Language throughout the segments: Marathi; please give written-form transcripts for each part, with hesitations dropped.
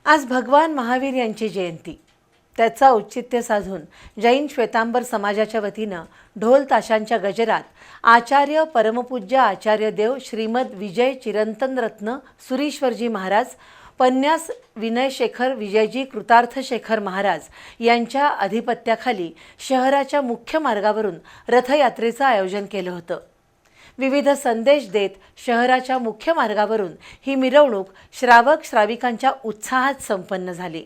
आज भगवान महावीर यांची जयंती. त्याचं औचित्य साधून जैन श्वेतांबर समाजाच्या वतीनं ढोल ताशांच्या गजरात आचार्य परमपूज्य आचार्य देव श्रीमद विजय चिरंतन रत्न सुरीश्वरजी महाराज, पन्यास विनयशेखर विजयजी कृतार्थशेखर महाराज यांच्या अधिपत्याखाली शहराच्या मुख्य मार्गावरून रथयात्रेचं आयोजन केलं होतं. विविध संदेश देत शहराच्या मुख्य मार्गावरून ही मिरवणूक श्रावक श्राविकांच्या उत्साहात संपन्न झाली.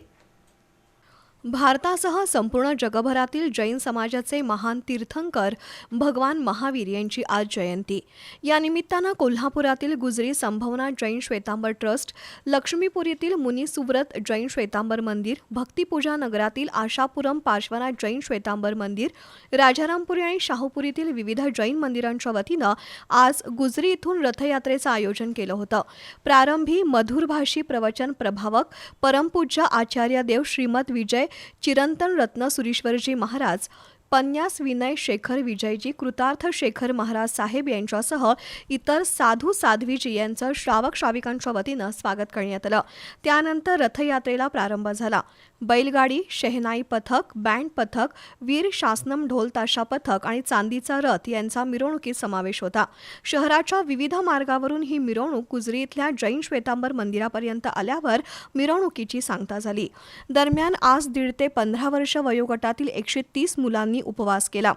भारतासह संपूर्ण जगभरातील जैन समाजाचे महान तीर्थंकर भगवान महावीर यांची आज जयंती. या निमित्तानं कोल्हापुरातील गुजरी संभवना जैन श्वेतांबर ट्रस्ट, लक्ष्मीपुरीतील मुनी सुव्रत जैन श्वेतांबर मंदिर, भक्तिपूजा नगरातील आशापुरम पार्श्वनाथ जैन श्वेतांबर मंदिर, राजारामपुरी आणि शाहूपुरीतील विविध जैन मंदिरांच्या वतीनं आज गुजरी इथून रथयात्रेचं आयोजन केलं होतं. प्रारंभी मधुरभाषी प्रवचन प्रभावक परमपूज्य आचार्य देव श्रीमद विजय चिरंतन रत्न सुरीश्वरजी महाराज, पन्यास विनय शेखर विजयजी कृतार्थ शेखर महाराज साहेब यांच्यासह इतर साधू साध्वीजी यांचं श्रावक श्राविकांच्या वतीनं स्वागत करण्यात आलं. त्यानंतर रथयात्रेला प्रारंभ झाला. बैलगाडी, शेहनाई पथक, बँड पथक, वीर शासनम ढोल ताशा पथक आणि चांदीचा रथ यांचा मिरवणुकीत समावेश होता. शहराच्या विविध मार्गावरून ही मिरवणूक गुजरी इथल्या जैन श्वेतांबर मंदिरापर्यंत आल्यावर मिरवणुकीची सांगता झाली. दरम्यान आज 1.5 ते 15 वर्ष वयोगटातील 130 मुलांनी उपवास केला.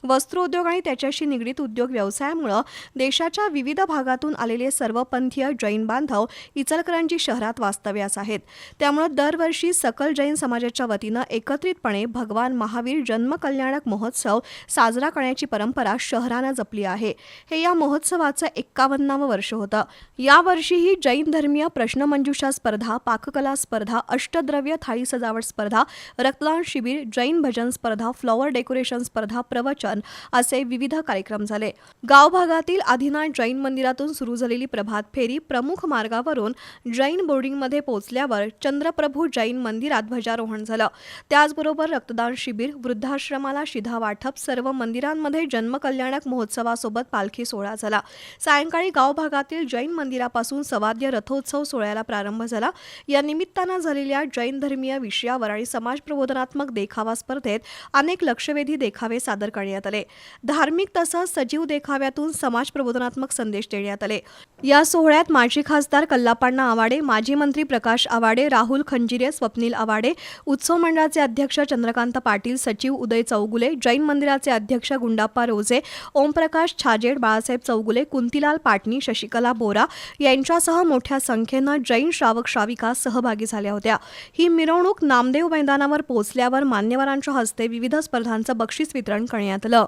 वस्त्रोद्योग आणि त्याच्याशी निगडीत उद्योग व्यवसायामुळे देशाच्या विविध भागातून आलेले सर्वपंथीय जैन बांधव इचलकरंजी शहरात वास्तव्यास आहेत. त्यामुळे दरवर्षी सकल जैन समाजाच्या वतीनं एकत्रितपणे भगवान महावीर जन्मकल्याणक महोत्सव साजरा करण्याची परंपरा शहरानं जपली आहे. हे या महोत्सवाचं 51वं वर्ष होतं. यावर्षीही जैन धर्मीय प्रश्नमंजुषा स्पर्धा, पाककला स्पर्धा, अष्टद्रव्य थाळी सजावट स्पर्धा, रक्तदान शिबिर, जैन भजन स्पर्धा, फ्लॉवर डेकोरेशन स्पर्धा, प्रवचन असे विविध कार्यक्रम झाले. गाव भागातील आदिनाथ जैन मंदिरातून सुरू झालेली प्रभात फेरी प्रमुख मार्गावरून जैन बोर्डिंगमध्ये पोहोचल्यावर चंद्रप्रभू जैन मंदिरात ध्वजारोहण झालं. त्याचबरोबर रक्तदान शिबिर, वृद्धाश्रमाला शिधा वाटप, सर्व मंदिरांमध्ये जन्मकल्याणक महोत्सवासोबत पालखी सोहळा झाला. सायंकाळी गाव भागातील जैन मंदिरापासून सवाद्य रथोत्सव सोहळ्याला प्रारंभ झाला. या निमित्तानं झालेल्या जैन धर्मीय विषयावर आणि समाज प्रबोधनात्मक देखावा स्पर्धेत अनेक लक्षवेधी देखावे सादर करण्यात आले. धार्मिक तसंच सजीव देखाव्यातून समाज प्रबोधनात्मक संदेश देण्यात आले. या सोहळ्यात माजी खासदार कल्लापाण्णा आवाडे, माजी मंत्री प्रकाश आवाडे, राहुल खंजिरे, स्वप्नील आवाडे, उत्सव मंडळाचे अध्यक्ष चंद्रकांत पाटील, सचिव उदय चौगुले, जैन मंदिराचे अध्यक्ष गुंडाप्पा रोजे, ओमप्रकाश छाजेड, बाळासाहेब चौगुले, कुंतीलाल पाटणी, शशिकला बोरा यांच्यासह मोठ्या संख्येनं जैन श्रावक श्राविका सहभागी झाल्या होत्या. ही मिरवणूक नामदेव मैदानावर पोहोचल्यावर मान्यवरांच्या हस्ते विविध स्पर्धांचं बक्षीस वितरण करण्यात आलं.